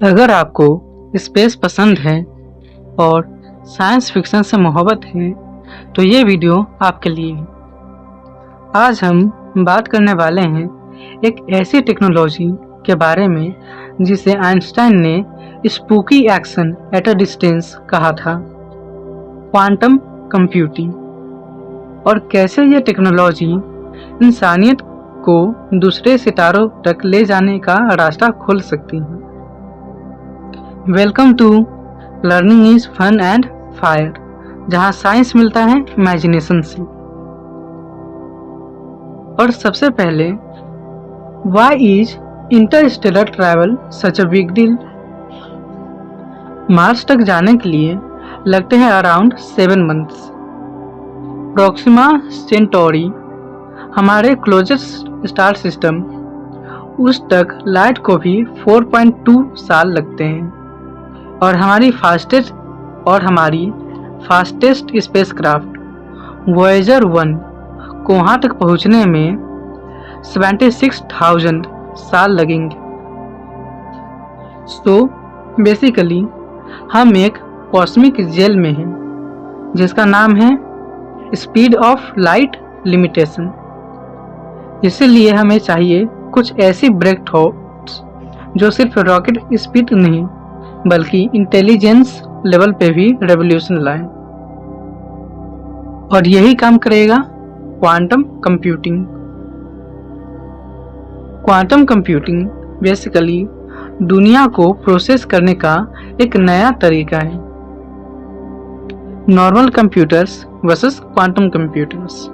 अगर आपको स्पेस पसंद है और साइंस फिक्शन से मोहब्बत है तो ये वीडियो आपके लिए है। आज हम बात करने वाले हैं एक ऐसी टेक्नोलॉजी के बारे में जिसे आइंस्टाइन ने spooky action at a distance कहा था, क्वांटम कंप्यूटिंग, और कैसे ये टेक्नोलॉजी इंसानियत को दूसरे सितारों तक ले जाने का रास्ता खोल सकती है। Welcome to learning is fun and fire, जहां साइंस मिलता है इमेजिनेशन से। और सबसे पहले, why is interstellar travel such a big deal? Mars तक जाने के लिए लगते हैं अराउंड 7 मंथ्स। प्रोक्सिमा सेंटोरी, हमारे क्लोजेस्ट स्टार सिस्टम, उस तक लाइट को भी 4.2 साल लगते हैं। और हमारी फास्टेस्ट स्पेसक्राफ्ट वॉयेजर 1 को वहां तक पहुंचने में 76,000 साल लगेंगे। सो बेसिकली हम एक कॉस्मिक जेल में हैं जिसका नाम है स्पीड ऑफ लाइट लिमिटेशन। इसीलिए हमें चाहिए कुछ ऐसी ब्रेक थ्रूज जो सिर्फ रॉकेट स्पीड नहीं बल्कि इंटेलिजेंस लेवल पे भी रेवोल्यूशन लाए। और यही काम करेगा quantum computing. Quantum computing basically दुनिया को प्रोसेस करने का एक नया तरीका है। Normal computers versus quantum computers.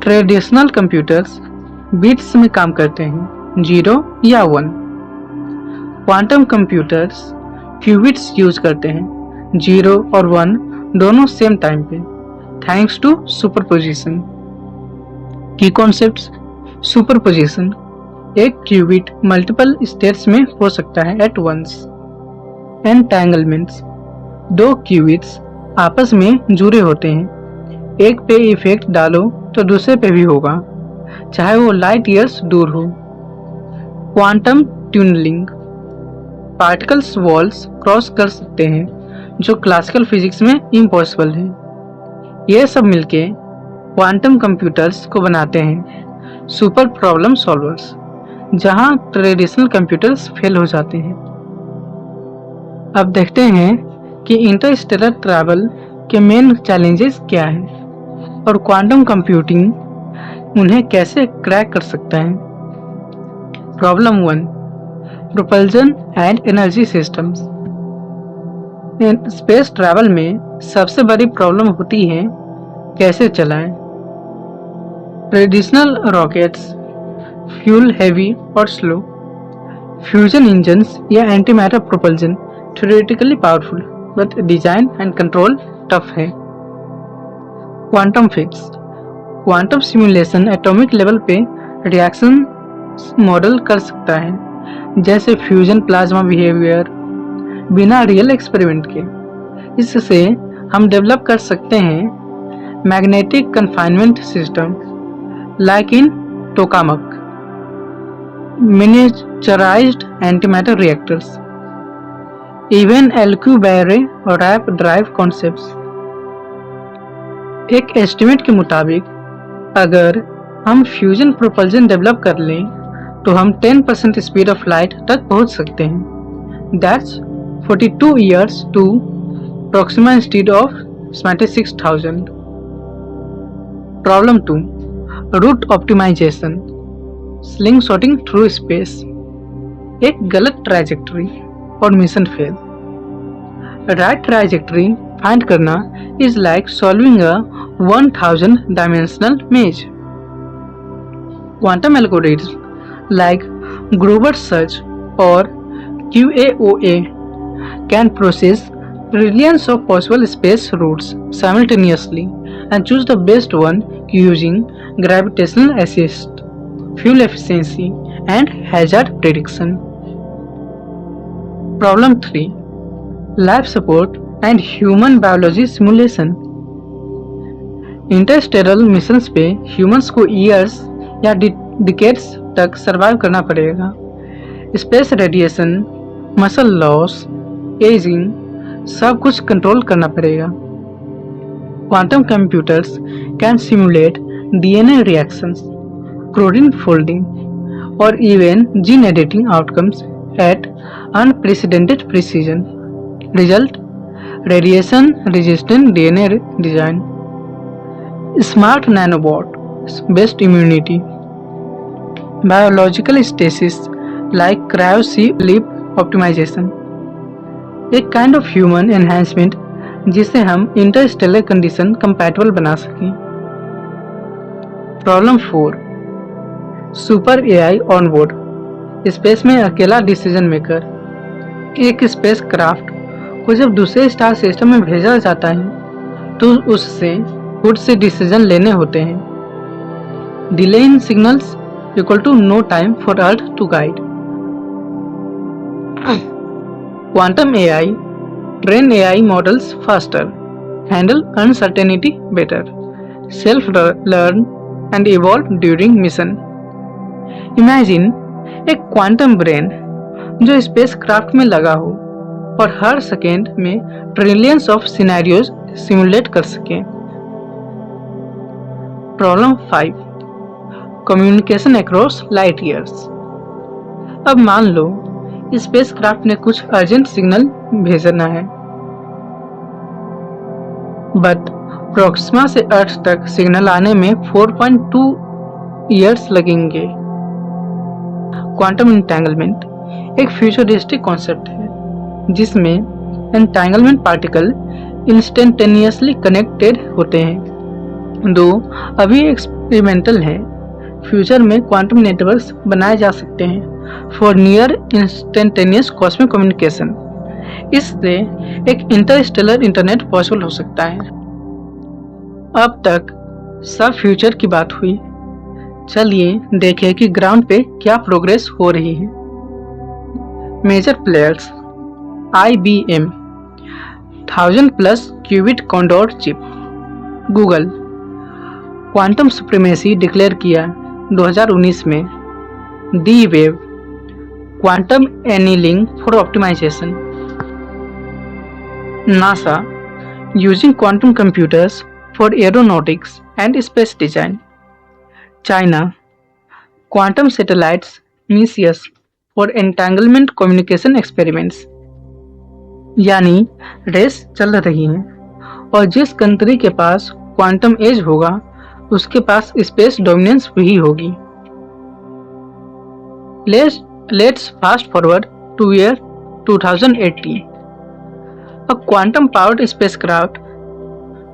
Traditional computers bits में काम करते हैं, 0 या 1। क्वांटम कंप्यूटर्स क्यूबिट्स यूज करते हैं, 0 और 1 दोनों सेम टाइम पे, थैंक्स टू सुपरपोजिशन। की कॉन्सेप्ट्स: सुपरपोजिशन, एक क्यूबिट मल्टीपल स्टेट्स में हो सकता है एट वंस। एंटेंगलमेंट्स, 2 क्यूबिट्स आपस में जुड़े होते हैं, एक पे इफेक्ट डालो तो दूसरे पे भी होगा, चाहे वो लाइट ईयर्स दूर हो। क्वांटम ट्यूनलिंग, पार्टिकल्स वॉल्स क्रॉस कर सकते हैं जो क्लासिकल फिजिक्स में इम्पॉसिबल है। ये सब मिलके क्वांटम कंप्यूटर्स को बनाते हैं सुपर प्रॉब्लम सॉल्वर्स, जहां ट्रेडिशनल कंप्यूटर्स फेल हो जाते हैं। अब देखते हैं कि इंटरस्टेलर ट्रैवल के मेन चैलेंजेस क्या हैं और क्वांटम कंप्यूटिंग उन्हें कैसे क्रैक कर सकता है। Problem 1, propulsion and energy systems. Space travel में सबसे बड़ी प्रॉब्लम होती है कैसे चलाएं। ट्रेडिशनल रॉकेट्स फ्यूल हैवी और स्लो, फ्यूजन इंजन्स या antimatter propulsion theoretically powerful but design and control tough है। Quantum physics, quantum simulation atomic level पे रिएक्शन मॉडल कर सकता है, जैसे फ्यूजन प्लाज्मा बिहेवियर, बिना रियल एक्सपेरिमेंट के। इससे हम डेवलप कर सकते हैं magnetic confinement system like in tokamak, miniaturised antimatter reactors, even Alcubierre और रैप ड्राइव कॉन्सेप्ट्स। एक एस्टिमेट के मुताबिक अगर हम फ्यूजन प्रोपल्जन डेवलप कर लें तो हम 10% स्पीड ऑफ लाइट तक पहुंच सकते हैं। That's 42 years to Proxima instead of 76,000। Problem 2, route optimization, slingshotting through space. एक गलत ट्रैजेक्टरी और mission fail. Right trajectory find करना is like solving a 1000 dimensional maze. Quantum algorithms like Grover's search or QAOA can process trillions of possible space routes simultaneously and choose the best one using gravitational assist, fuel efficiency, and hazard prediction. Problem 3, life support and human biology simulation. Interstellar missions पे humans को years या decades तक survive करना पड़ेगा। Space radiation, muscle loss, ageing, सब कुछ control करना पड़ेगा। Quantum computers can simulate DNA reactions, protein folding और even gene editing outcomes at unprecedented precision. Result: radiation-resistant DNA design, smart nanobots-based immunity, biological stasis like cryo-sleep optimization, एक kind of human enhancement जिसे हम Interstellar condition compatible बना सकें। Problem 4, super AI on board, space में अकेला decision maker. एक space craft को जब दूसरे स्टार सिस्टम में भेजा जाता है तो उससे खुद से डिसीजन लेने होते हैं। Delay in signals equal to no time for earth to guide. Quantum AI train AI models faster, handle uncertainty better, self learn and evolve during mission. Imagine एक क्वांटम ब्रेन जो स्पेस क्राफ्ट में लगा हो और हर second में trillions of scenarios simulate कर सके। Problem 5, communication across light years. अब मान लो स्पेस क्राफ्ट ने कुछ अर्जेंट सिग्नल भेजना है, बट प्रोक्सिमा से अर्थ तक सिग्नल आने में 4.2 ईयर्स लगेंगे। क्वांटम एंटेंगलमेंट एक फ्यूचरिस्टिक कॉन्सेप्ट है जिसमें एंटेंगलमेंट पार्टिकल इंस्टेंटेनियसली कनेक्टेड होते हैं। दो अभी एक्सपेरिमेंटल है, फ्यूचर में क्वांटम नेटवर्क्स बनाए जा सकते हैं for near instantaneous cosmic communication. इससे एक इंटरस्टेलर इंटरनेट पॉसिबल हो सकता है। अब तक सब फ्यूचर की बात हुई, चलिए देखें कि ग्राउंड पे क्या प्रोग्रेस हो रही है। Major players IBM 1000+ qubit Condor chip, Google quantum supremacy declare किया 2019 में, D-Wave quantum annealing for optimization, NASA using quantum computers for aeronautics and space design, China quantum satellites Micius for entanglement communication experiments. यानी race चल रही है और जिस country के पास quantum as होगा उसके पास स्पेस डोमिनेंस भी होगी। Let's fast forward to year 2018। अब quantum powered spacecraft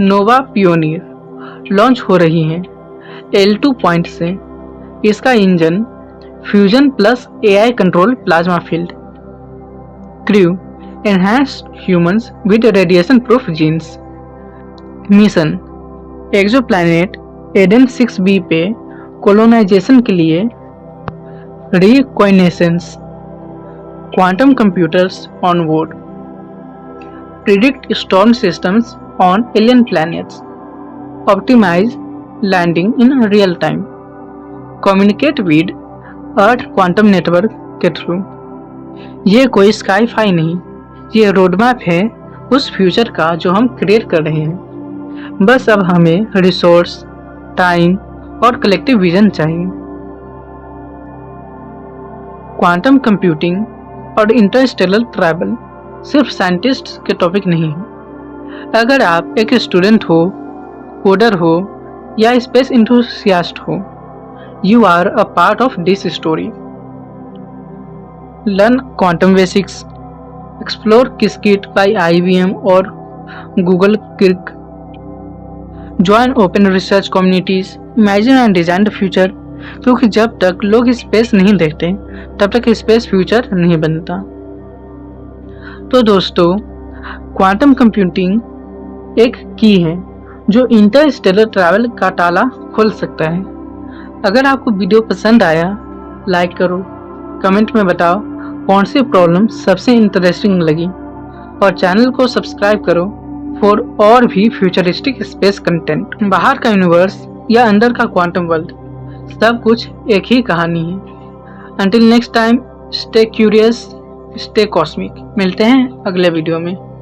Nova Pioneer launch हो रही है L2 पॉइंट से। इसका engine fusion plus AI control plasma field, crew enhanced humans with radiation proof genes, mission exoplanet Eden 6b पे colonisation के लिए reconnaissance, quantum computers on board, predict storm systems on alien planets, optimise landing in real time, communicate with Earth quantum network के through. ये कोई sky-phi नहीं, ये roadmap है उस फ्यूचर का जो हम क्रिएट कर रहे हैं। बस अब हमें रिसोर्स, टाइम और कलेक्टिव विजन चाहिए। क्वांटम कंप्यूटिंग और इंटरस्टेलर ट्रैवल सिर्फ साइंटिस्ट के टॉपिक नहीं है। अगर आप एक स्टूडेंट हो, कोडर हो या स्पेस इंथुसियास्ट हो, you are a part of this story. Learn quantum basics, explore Qiskit by IBM और Google Kirk. Join open research communities, imagine and design the future. क्योंकि जब तक लोग स्पेस नहीं देखते तब तक स्पेस फ्यूचर नहीं बनता। तो दोस्तों, क्वांटम कंप्यूटिंग एक की है जो इंटरस्टेलर ट्रैवल का ताला खोल सकता है। अगर आपको वीडियो पसंद आया, लाइक करो, कमेंट में बताओ कौन सी प्रॉब्लम सबसे इंटरेस्टिंग लगी और चैनल को सब्सक्राइब करो फॉर और भी फ्यूचरिस्टिक स्पेस कंटेंट। बाहर का यूनिवर्स या अंदर का क्वांटम वर्ल्ड, सब कुछ एक ही कहानी है। Until next time, stay curious, stay cosmic. मिलते हैं अगले वीडियो में।